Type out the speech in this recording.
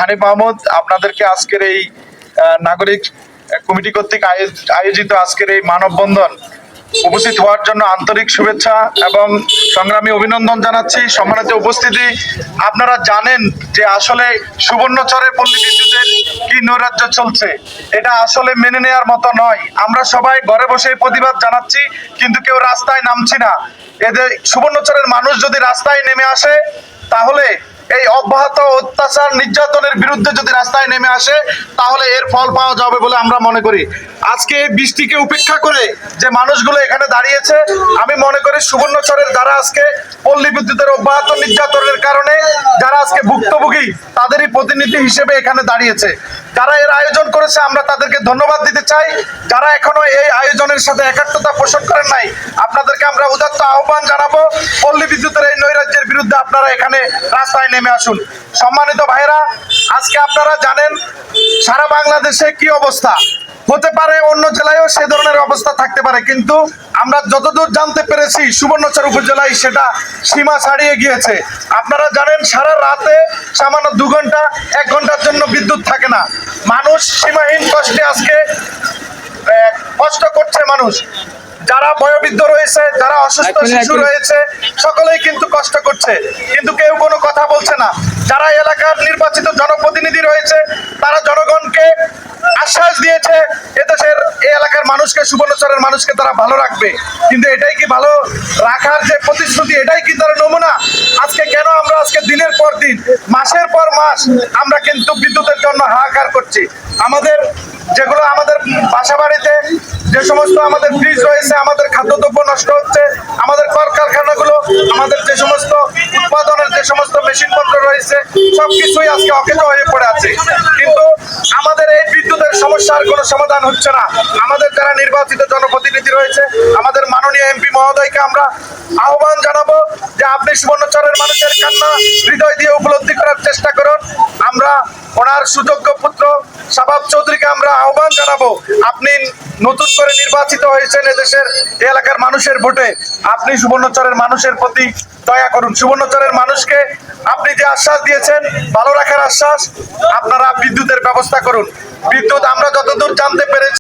হানিফ মাহমুদ, আপনাদেরকে আজকের এই নাগরিক কমিটি কর্তৃক আয়োজিত আজকের এই মানববন্ধন উপস্থিত হওয়ার জন্য আন্তরিক শুভেচ্ছা এবং সংগ্রামী অভিনন্দন জানাচ্ছি। সম্মানিত উপস্থিতি, আপনারা জানেন যে আসলে সুবর্ণচরের পল্লী বিদ্যুতের কি নৈরাজ্য চলছে, এটা আসলে মেনে নেওয়ার মতো নয়। আমরা সবাই ঘরে বসে প্রতিবাদ জানাচ্ছি, কিন্তু কেউ রাস্তায় নামছি না। এদের সুবর্ণচরের মানুষ যদি রাস্তায় নেমে আসে, তাহলে এই অব্যাহত অত্যাচার নির্যাতনের বিরুদ্ধে যদি রাস্তায় নেমে আসে, তাহলে এর ফল পাওয়া যাবে বলে আমরা মনে করি। আজকে এই বৃষ্টিকে উপেক্ষা করে যে মানুষগুলো এখানে দাঁড়িয়েছে, আমি মনে করি সুবর্ণচরের যারা আজকে পল্লী বিদ্যুতের অব্যাহত নির্যাতনের কারণে যারা আজকে ভুক্তভোগী, তাদেরই প্রতিনিধি হিসেবে এখানে দাঁড়িয়েছে। যারা এর আয়োজন করেছে, আমরা তাদেরকে ধন্যবাদ দিতে চাই। যারা এখনো এই আয়োজনের সাথে একাত্মতা পোষণ করেন নাই, আপনাদেরকে আমরা উদাত্ত আহ্বান জানাবো, পল্লী বিদ্যুতের এই নৈরাজ্যের বিরুদ্ধে আপনারা এখানে রাস্তায় নেমে আসুন। সম্মানিত ভাইরা, আজকে আপনারা জানেন সারা বাংলাদেশে কি অবস্থা। হতে পারে অন্য জেলায়ও সে ধরনের অবস্থা থাকতে পারে, কিন্তু আমরা যতদূর জানতে পেরেছি সুবর্ণচর উপজেলায় সেটা সীমা ছাড়িয়ে গিয়েছে। আপনারা জানেন সারা রাতে সামান্য 2 ঘন্টা 1 ঘন্টার জন্য বিদ্যুৎ থাকে না। মানুষ সীমাহীন কষ্টে আজকে কষ্ট করছে। মানুষ যারা বয়োবৃদ্ধ রয়েছে, যারা অসুস্থ শিশু রয়েছে, সকলেই কিন্তু কষ্ট করছে, কিন্তু কেউ কোনো কথা বলছে না। যারা এলাকার নির্বাচিত জনপ্রতিনিধি রয়েছে, তারা জনগণকে আশ্বাস দিয়েছে এদেশের এই এলাকার মানুষকে, সুবর্ণচরের মানুষকে তারা ভালো রাখবে। কিন্তু এটাই কি ভালো রাখার যে প্রতিশ্রুতি, এটাই কি তার নমুনা? আজকে কেন আমরা আজকে দিনের পর দিন, মাসের পর মাস আমরা কিন্তু বিদ্যুতের জন্য হাহাকার করছি? আমাদের যেগুলো আমাদের বাসা বাড়িতে যে সমস্ত আমাদের ফ্রিজ রয়েছে, আমাদের খাদ্যদ্রব্য নষ্ট হচ্ছে, আমাদের কলকারখানাগুলো, আমাদের যে সমস্ত উৎপাদনের যে সমস্ত মেশিনপত্র রয়েছে, সবকিছুই আজকে অকেজো হয়ে পড়ে আছে। কিন্তু আমাদের এই বিদ্যুতের সমস্যার কোনো সমাধান হচ্ছে না। আমাদের যারা নির্বাচিত জনপ্রতিনিধি রয়েছে, আমাদের মাননীয় এমপি মহোদয়কে আমরা আহ্বান জানাবো যে আপনি সুবর্ণচরের মানুষের কান্না হৃদয় দিয়ে উপলব্ধি করার চেষ্টা করুন। আমরা ওনার সুযোগ্য পুত্র শাবাব চৌধুরীকে আমরা আহ্বান জানাবো, আপনি নতুন করে নির্বাচিত হয়েছেন এদেশের এলাকার মানুষের ভোটে, আপনি সুবর্ণচরের মানুষের প্রতি দয়া করুন। সুবর্ণচরের মানুষকে আপনি যে আশ্বাস দিয়েছেন, ভালো রাখার আশ্বাস, আপনারা বিদ্যুতের ব্যবস্থা করুন। বিদ্যুৎ আমরা যতদূর জানতে পেরেছি